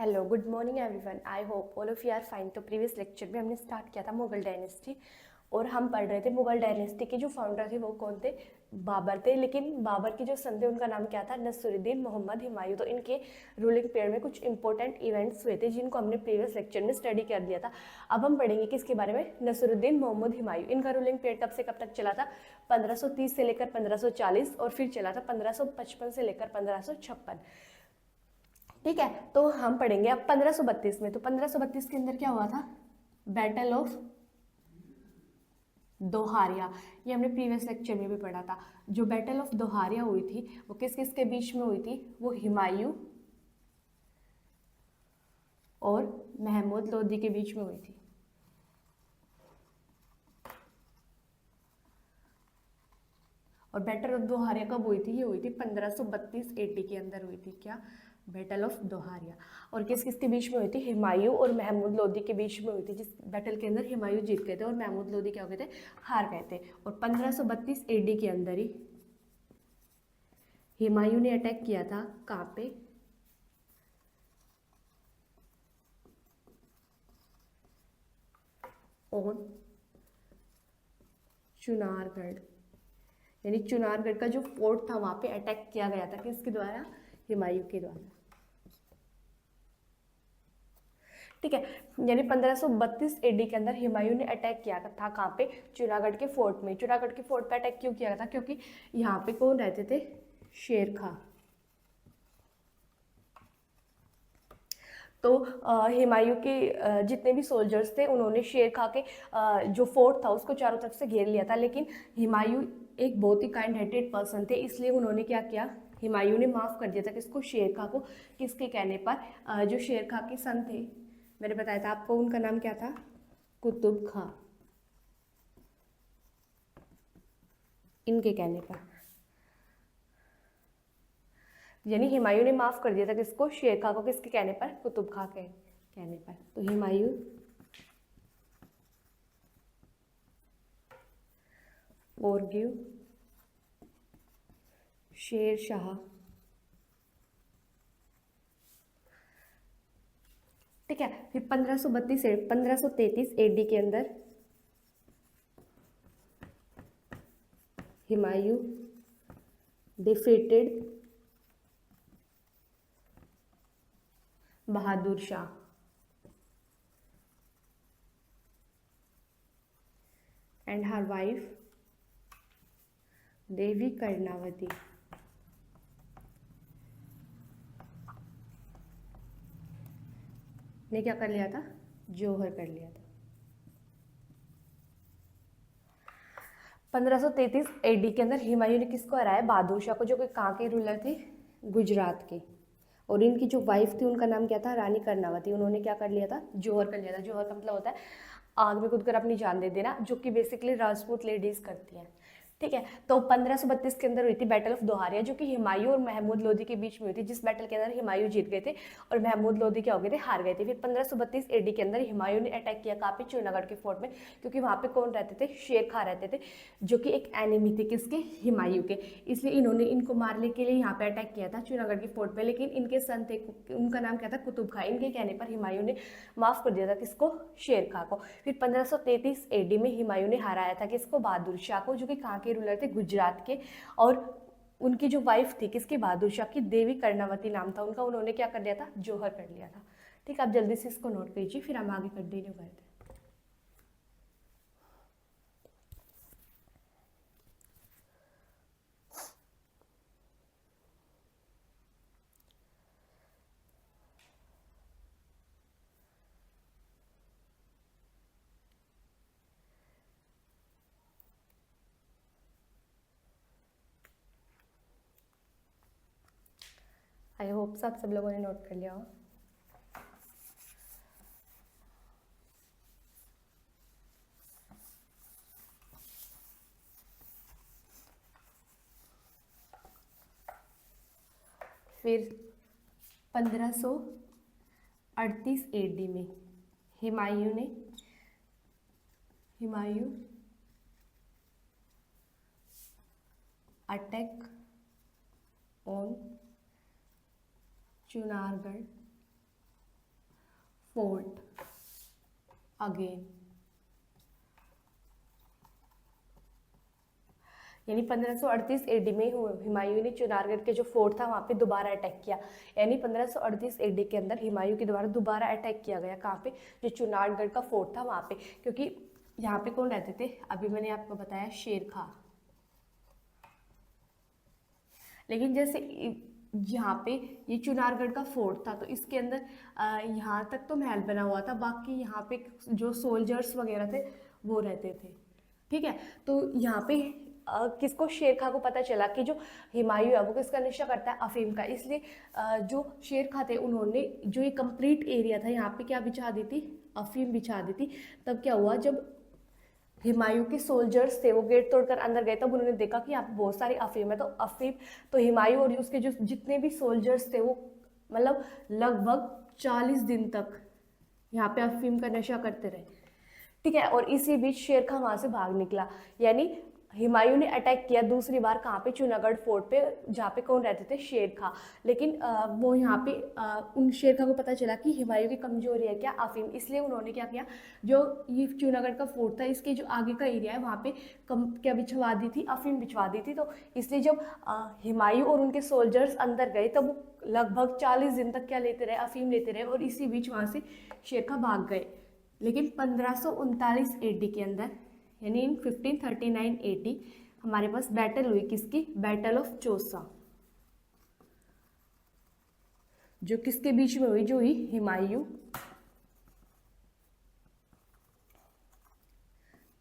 Hello, good morning everyone. I hope all of you are fine. तो previous lecture में हमने start किया था मुगल डायनेस्टी और हम पढ़ रहे थे मुगल डायनेस्टी के जो फाउंडर थे वो कौन थे? बाबर थे। लेकिन बाबर के जो सन थे उनका नाम क्या था? नसरुद्दीन मोहम्मद हुमायूं। तो इनके रूलिंग पीरियड में कुछ इंपॉर्टेंट इवेंट्स हुए थे जिनको हमने प्रीवियस लेक्चर में स्टडी कर लिया था। अब हम पढ़ेंगे किसके बारे में? नसरुद्दीन मोहम्मद हुमायूं। इनका रूलिंग पीरियड कब से कब तक चला था? 1530 से लेकर 1540 और फिर चला था 1555 से लेकर 1556। ठीक है, तो हम पढ़ेंगे अब 1532 में। तो 1532 के अंदर क्या हुआ था? Battle of Dohariya. ये हमने प्रीवियस लेक्चर में भी पढ़ा था। जो बैटल ऑफ दोहारिया हुई थी वो किस किस के बीच में हुई थी? वो हुमायूं और महमूद लोदी के बीच में हुई थी। और बैटल ऑफ दोहारिया कब हुई थी? ये हुई थी 1532 AD के अंदर हुई थी। क्या? Battle of Dohariya. और किस किस के बीच में हुई थी? हुमायूं और महमूद लोदी के बीच में हुई थी, जिस बैटल के अंदर हुमायूं जीत गए थे और महमूद लोदी क्या हो गए थे? हार गए थे। और 1532 AD के अंदर ही हुमायूं ने अटैक किया था। कहाँ पे? ऑन चुनारगढ़। यानी चुनारगढ़ का जो फोर्ट था वहां पे अटैक किया गया था। किसके द्वारा? हुमायूं के द्वारा। ठीक है, यानी 1532 AD के अंदर हुमायूं ने अटैक किया था। कहाँ पे? चुनागढ़ के फोर्ट में। चुनागढ़ के फोर्ट पे अटैक क्यों किया था? क्योंकि यहाँ पे कौन रहते थे? शेर खां। तो हुमायूं के जितने भी सोल्जर्स थे उन्होंने शेर खां के जो फोर्ट था उसको चारों तरफ से घेर लिया था। लेकिन हुमायूं एक बहुत ही काइंड हार्टेड पर्सन थे, इसलिए उन्होंने क्या किया? हुमायूं ने माफ़ कर दिया था किसको? शेर खां को। किसके कहने पर? जो शेर खां के सन थे, मैंने बताया था आपको, उनका नाम क्या था? कुतुब खां। इनके कहने पर यानी हुमायूं ने माफ़ कर दिया था किसको? शेर खां को। किसके कहने पर? कुतुब खां के कहने पर। तो हुमायूं फॉरगिव शेर शाह। ठीक है, फिर 1532 से 1533 AD के अंदर Humayun defeated Bahadur Shah and her wife Devi Karnavati. ने क्या कर लिया था? जोहर कर लिया था। 1533 AD के अंदर हुमायूं ने किसको हराया? बहादुर शाह को, जो कि कहाँ के रूलर थे? गुजरात के। और इनकी जो वाइफ थी उनका नाम क्या था? रानी कर्णावती। उन्होंने क्या कर लिया था? जोहर कर लिया था। जोहर का मतलब होता है आग में कूदकर अपनी जान दे देना, जो कि बेसिकली राजपूत लेडीज करती हैं। ठीक है, तो 1532 के अंदर हुई थी बैटल ऑफ दोहारिया, जो कि हुमायूं और महमूद लोदी के बीच में हुई थी, जिस बैटल के अंदर हुमायूं जीत गए थे और महमूद लोदी क्या हो गए थे? हार गए थे। फिर 1532 AD के अंदर हुमायूं ने अटैक किया कहाँ पे? चूनागढ़ के फोर्ट में, क्योंकि वहाँ पे कौन रहते थे? शेर खां रहते थे, जो कि एक एनिमी थे किसके? हुमायूं के। इसलिए इन्होंने इनको मारने के लिए यहाँ पे अटैक किया था चूनागढ़ के फोर्ट पे। लेकिन इनके सन थे, उनका नाम क्या था? कुतुब खां। इनके कहने पर हुमायूं ने माफ कर दिया था किसको? शेर खां को। फिर 1533 AD में हुमायूं ने हराया था किसको? बहादुर शाह को, जो कि कहाँ के रूलर थे? गुजरात के। और उनकी जो वाइफ थी किसकी? बहादुर शाह की, देवी कर्णावती नाम था उनका। उन्होंने क्या कर लिया था? जोहर कर लिया था। ठीक है, आप जल्दी से इसको नोट कीजिए, फिर हम आगे कंटिन्यू करते हैं। आई होप सब लोगों ने नोट कर लिया हो। फिर 1538 AD में Humayun attack on Chunargarh fort again, यानी 1538 एडी में हुमायूं ने चुनारगढ़ के जो फोर्ट था वहाँ पे दोबारा अटैक किया। यानी 1538 एडी के अंदर हुमायूं के द्वारा दोबारा अटैक किया गया। कहाँ पे? जो चुनारगढ़ का फोर्ट था वहाँ पे, क्योंकि यहाँ पे कौन रहते थे? अभी मैंने आपको बताया शेर खां। लेकिन जैसे यहाँ पे ये चुनारगढ़ का फोर्ट था तो इसके अंदर यहाँ तक तो महल बना हुआ था, बाकी यहाँ पे जो सोल्जर्स वगैरह थे वो रहते थे। ठीक है, तो यहाँ पे किसको? शेर खां को पता चला कि जो हुमायूं है वो किसका नशा करता है? अफीम का। इसलिए जो शेर खां थे उन्होंने जो ये कंप्लीट एरिया था यहाँ पे क्या बिछा दी थी? अफीम बिछा दी थी। तब क्या हुआ, जब हुमायूं के सोल्जर्स थे वो गेट तोड़कर अंदर गए, तब उन्होंने देखा कि यहाँ पे बहुत सारी अफीम है। तो अफीम, तो हुमायूं और उसके जो जितने भी सोल्जर्स थे वो मतलब लगभग 40 दिन तक यहाँ पे अफीम का नशा करते रहे। ठीक है, और इसी बीच शेर खां वहां से भाग निकला। यानी हुमायूं ने अटैक किया दूसरी बार। कहाँ पे? चुनागढ़ फोर्ट पे, जहाँ पे कौन रहते थे? शेर खां। लेकिन वो यहाँ पे उन शेर खां को पता चला कि हुमायूं की कमजोरी है क्या? अफीम। इसलिए उन्होंने क्या किया, जो ये चुनागढ़ का फोर्ट था इसके जो आगे का एरिया है वहाँ पे क्या बिछवा दी थी? अफीम बिछवा दी थी। तो इसलिए जब हुमायूं और उनके सोल्जर्स अंदर गए तब वो लगभग 40 दिन तक क्या लेते रहे? अफीम लेते रहे, और इसी बीच वहाँ से शेर खां भाग गए। लेकिन 1539 एडी के अंदर, यानी इन 1539 एडी हमारे पास बैटल हुई। किसकी? बैटल ऑफ चौसा, जो किसके बीच में हुई? जो हुई हुमायूं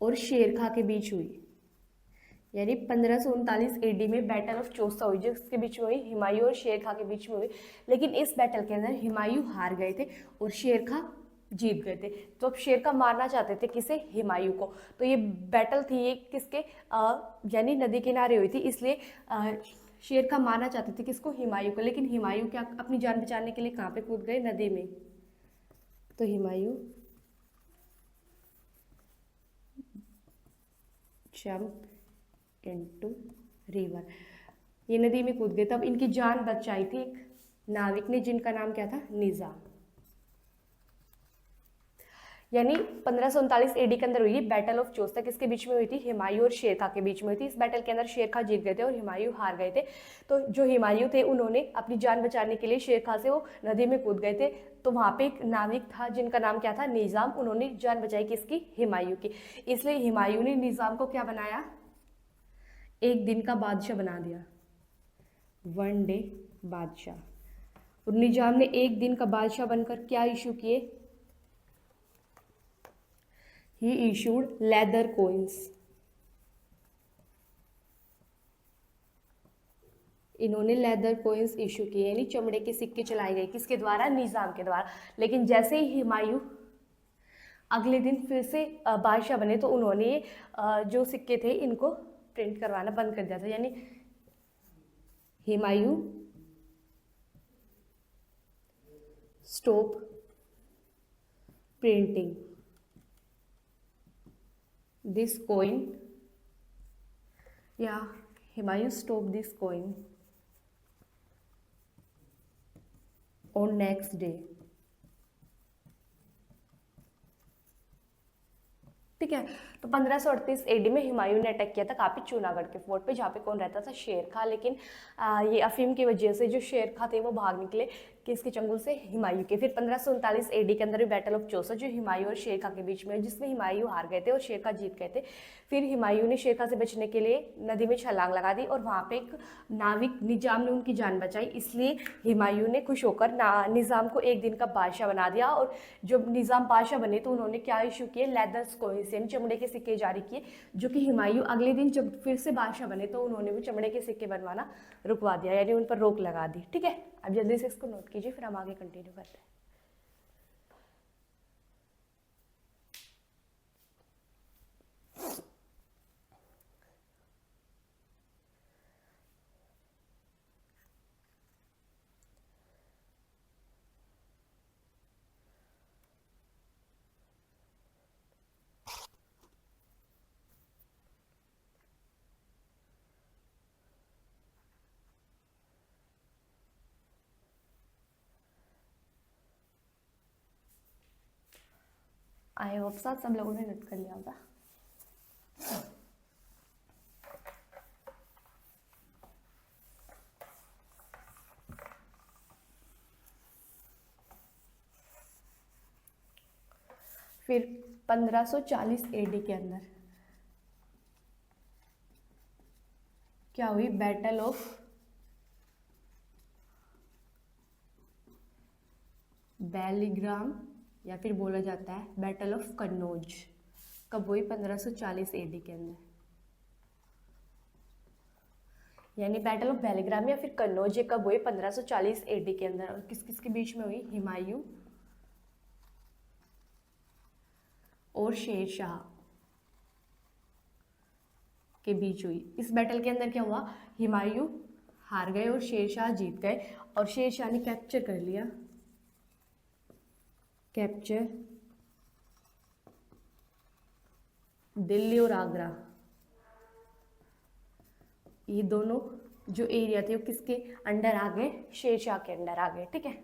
और शेर खां के बीच हुई। यानी 1539 एडी में बैटल ऑफ चौसा हुई, जिसके बीच में हुई? हुमायूं और शेर खां के बीच में हुई। लेकिन इस बैटल के अंदर हुमायूं हार गए थे और शेर खां जीत गए थे। तो अब शेर खां मारना चाहते थे किसे? हुमायूं को। तो ये बैटल थी ये किसके? यानी नदी किनारे हुई थी, इसलिए शेर खां मारना चाहते थे किसको? हुमायूं को। लेकिन हुमायूं क्या अपनी जान बचाने के लिए कहाँ पे कूद गए? नदी में। तो हुमायूं जंप इनटू रिवर, ये नदी में कूद गए। तब इनकी जान बचाई थी एक नाविक ने, जिनका नाम क्या था? निजाम। यानी 1539 एडी के अंदर हुई बैटल ऑफ चौसा। किसके बीच में हुई थी? हुमायूं और शेर खां के बीच में हुई थी। इस बैटल के अंदर शेर खां जीत गए थे और हुमायूं हार गए थे। तो जो हुमायूं थे उन्होंने अपनी जान बचाने के लिए शेर खां से वो नदी में कूद गए थे। तो वहाँ पे एक नाविक था जिनका नाम क्या था? निजाम। उन्होंने जान बचाई किसकी? हुमायूं की। इसलिए हुमायूं ने निजाम को क्या बनाया? एक दिन का बादशाह बना दिया, 1 डे बादशाह। और निजाम ने एक दिन का बादशाह बनकर क्या इशू किए? He issued leather coins. इन्होंने लेदर कोइंस इशू किए, यानी चमड़े के सिक्के चलाए गए। किसके द्वारा? निजाम के द्वारा। लेकिन जैसे ही हुमायूं अगले दिन फिर से बादशाह बने तो उन्होंने जो सिक्के थे इनको प्रिंट करवाना बंद कर दिया था। यानी Humayun stop printing this coin, yeah, Humayun stopped this coin on next day। ठीक है, तो 1538 एडी में हुमायूं ने अटैक किया था कहाँ पे? चूनागढ़ के फोर्ट पे, जहाँ पे कौन रहता था? शेर खां। लेकिन ये अफीम की वजह से जो शेर खां थे वो भाग निकले किसके चंगुल से? हुमायूं के। फिर 1539 एडी के अंदर भी बैटल ऑफ चौसा जो हुमायूं और शेर खां के बीच में, जिसमें हुमायूं हार गए थे और शेर खां जीत गए थे। फिर हुमायूं ने शेर खां से बचने के लिए नदी में छलांग लगा दी और वहाँ पे एक नाविक निजाम ने उनकी जान बचाई। इसलिए हुमायूं ने खुश होकर निजाम को एक दिन का बादशाह बना दिया। और जब निजाम बादशाह बने तो उन्होंने क्या इशू किए? लेदर कोइंस, यानी चमड़े के सिक्के जारी किए, जो कि हुमायूं अगले दिन जब फिर से बादशाह बने तो उन्होंने वो चमड़े के सिक्के बनवाना रुकवा दिया, यानी उन पर रोक लगा दी। ठीक है, अब जल्दी से इसको नोट कीजिए, फिर हम आगे कंटिन्यू करते हैं। आई होप सब लोगों ने नोट कर लिया होगा। फिर 1540 एडी के अंदर क्या हुई? बैटल ऑफ बेलिग्राम या फिर बोला जाता है बैटल ऑफ कन्नौज। कब हुई? 1540 एडी के अंदर। यानी बैटल ऑफ बेलिग्राम या फिर कन्नौज ये कब हुई? 1540 एडी के अंदर। और किस किस के बीच में हुई? हुमायूं और शेरशाह के बीच हुई। इस बैटल के अंदर क्या हुआ? हुमायूं हार गए और शेरशाह जीत गए। और शेरशाह ने कैप्चर कर लिया, कैप्चर दिल्ली और आगरा। ये दोनों जो एरिया थे वो किसके अंडर आ गए? शेरशाह के अंडर आ गए। ठीक है,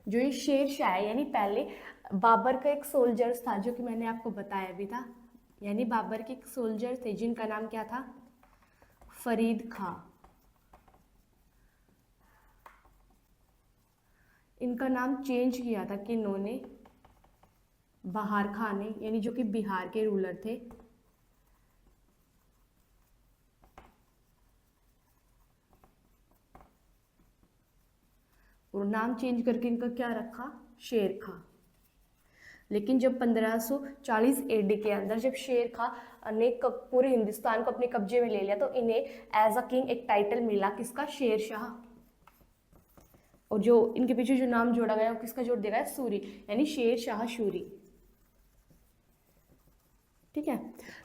जो ये शेरशाह है यानी पहले बाबर का एक सोल्जर्स था जो कि मैंने आपको बताया भी था। यानी बाबर के एक सोल्जर थे जिनका नाम क्या था? फरीद खां। इनका नाम चेंज किया था कि इन्होंने बहार खां ने, यानी जो कि बिहार के रूलर थे। और नाम चेंज करके इनका क्या रखा? शेर खां। लेकिन जब 1540 एडी के अंदर जब शेर खां ने पूरे हिंदुस्तान को अपने कब्जे में ले लिया तो इन्हें एज अ किंग एक टाइटल मिला, किसका? शेर शाह। और जो इनके पीछे जो नाम जोड़ा गया वो किसका जोड़ दिया गया? सूरी, यानी शेर शाह सूरी। ठीक है,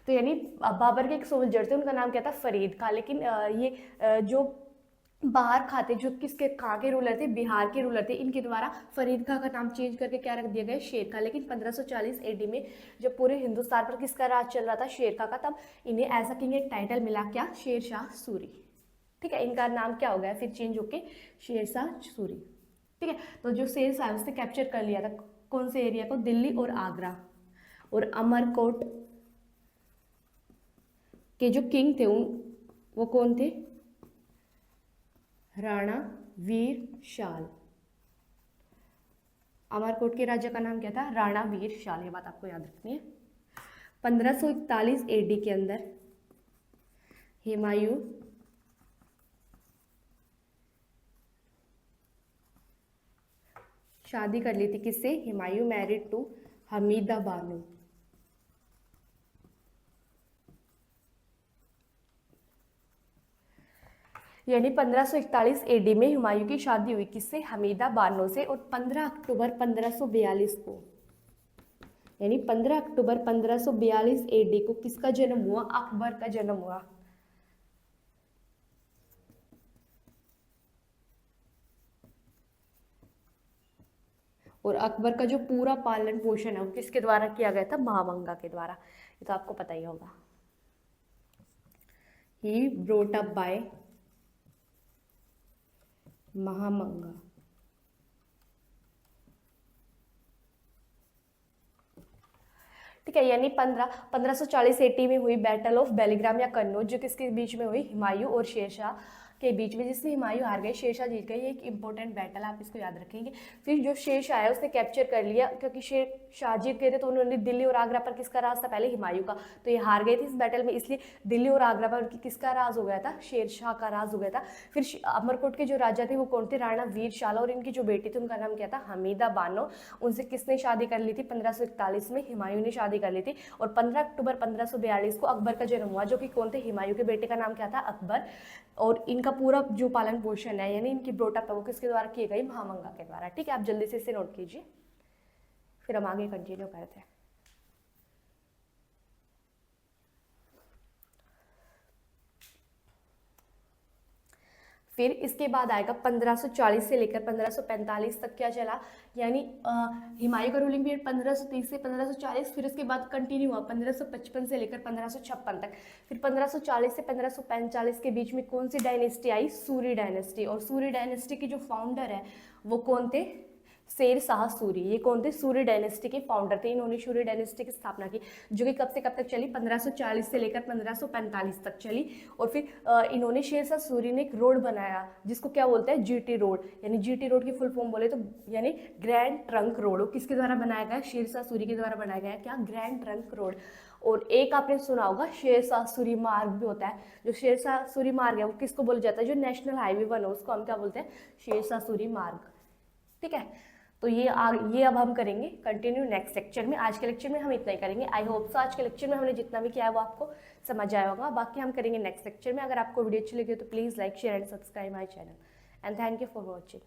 तो यानी बाबर के एक सोल्जर थे, उनका नाम क्या था? फरीद खां। लेकिन ये जो बाहर खाते जो किसके खां के रूलर थे? बिहार के रूलर थे। इनके द्वारा फरीद खां का नाम चेंज करके क्या रख दिया गया? शेर खां। लेकिन 1540 एडी में जब पूरे हिंदुस्तान पर किसका राज चल रहा था? शेर खां का, तब इन्हें एज अ किंग एक टाइटल मिला, क्या? शेर शाह सूरी। ठीक है, इनका नाम क्या हो गया फिर चेंज होके? शेर शाह सूरी। ठीक है, तो जो शेर शाह उसने कैप्चर कर लिया था कौन से एरिया को? दिल्ली और आगरा। और अमरकोट के जो किंग थे वो कौन थे? राणा वीर शाल। अमरकोट के राजा का नाम क्या था? राणा वीर शाल। ये बात आपको याद रखनी है। 1541 एडी के अंदर हुमायूं शादी कर ली थी, किससे? Humayun married to Hamida Bano. यानी 1541 एडी में हुमायूं की शादी हुई किससे? हमीदा बानो से। और 15 अक्टूबर 1542 को, यानी 15 अक्टूबर 1542 एडी को किसका जन्म हुआ? अकबर का जन्म हुआ। और अकबर का जो पूरा पालन पोषण है वो किसके द्वारा किया गया था? महामंगा के द्वारा। ये तो आपको पता ही होगा। ही ब्रोट अप बाय महामंगा। ठीक है, यानी 1540 एटी में हुई बैटल ऑफ बेलिग्राम या कन्नौज, जो किसके बीच में हुई? हुमायूं और शेरशाह के बीच में, जिसमें हुमायूं हार गए, शेरशाह जीत गए। ये एक इंपॉर्टेंट बैटल, आप इसको याद रखेंगे। फिर जो शेरशाह है उसने कैप्चर कर लिया, क्योंकि शेरशाह जीत गए थे तो उन्होंने दिल्ली और आगरा पर किसका राज था? पहले हुमायूं का। तो ये हार गए थे इस बैटल में, इसलिए दिल्ली और आगरा पर किसका राज हो गया था? शेरशाह का राज हो गया था। फिर अमरकोट के जो राजा थे वो कौन थे? राणा वीर शाल। और इनकी जो बेटी थी उनका नाम क्या था? हमीदा बानो। उनसे किसने शादी कर ली थी? 1541 में हुमायूं ने शादी कर ली थी। और 15 अक्टूबर 1542 को अकबर का जन्म हुआ, जो कि कौन थे? हुमायूं के बेटे का नाम क्या था? अकबर। और इनका पूरा जो पालन पोषण है यानी इनकी ब्रोटअप है वो किसके द्वारा की गई? महामंगा के द्वारा। ठीक है, आप जल्दी से इसे नोट कीजिए, फिर हम आगे कंटिन्यू करते हैं। फिर इसके बाद आएगा 1540 से लेकर 1545 तक क्या चला, यानी हुमायूं का रूलिंग पीरियड 1530 से 1540। फिर उसके बाद कंटिन्यू हुआ 1555 से लेकर 1556 तक। फिर 1540 से 1545 के बीच में कौन सी डायनेस्टी आई? सूरी डायनेस्टी। और सूरी डायनेस्टी की जो फाउंडर है वो कौन थे? शेर शाह सूरी। ये कौन थे? सूरी डायनेस्टी के फाउंडर थे। इन्होंने सूरी डायनेस्टी की स्थापना की, जो कि कब से कब तक चली? 1540 से लेकर 1545 तक चली। और फिर इन्होंने शेर शाह सूरी ने एक रोड बनाया जिसको क्या बोलते हैं? GT road. यानी जीटी रोड की फुल फॉर्म बोले तो यानी ग्रैंड ट्रंक रोड। किसके द्वारा बनाया गया? शेर शाह सूरी के द्वारा बनाया गया। क्या? Grand trunk road. और एक आपने सुना होगा शेर शाह सूरी मार्ग भी होता है। जो शेर शाह सूरी मार्ग है वो किसको बोला जाता है? जो नेशनल हाईवे 1 है उसको हम क्या बोलते हैं? शेर शाह सूरी मार्ग। ठीक है, तो ये अब हम करेंगे कंटिन्यू नेक्स्ट लेक्चर में। आज के लेक्चर में हम इतना ही करेंगे। आई होप सो आज के लेक्चर में हमने जितना भी किया है वो आपको समझ आया होगा। बाकी हम करेंगे नेक्स्ट लेक्चर में। अगर आपको वीडियो अच्छी लगी हो तो please like share and subscribe my channel and thank you for watching.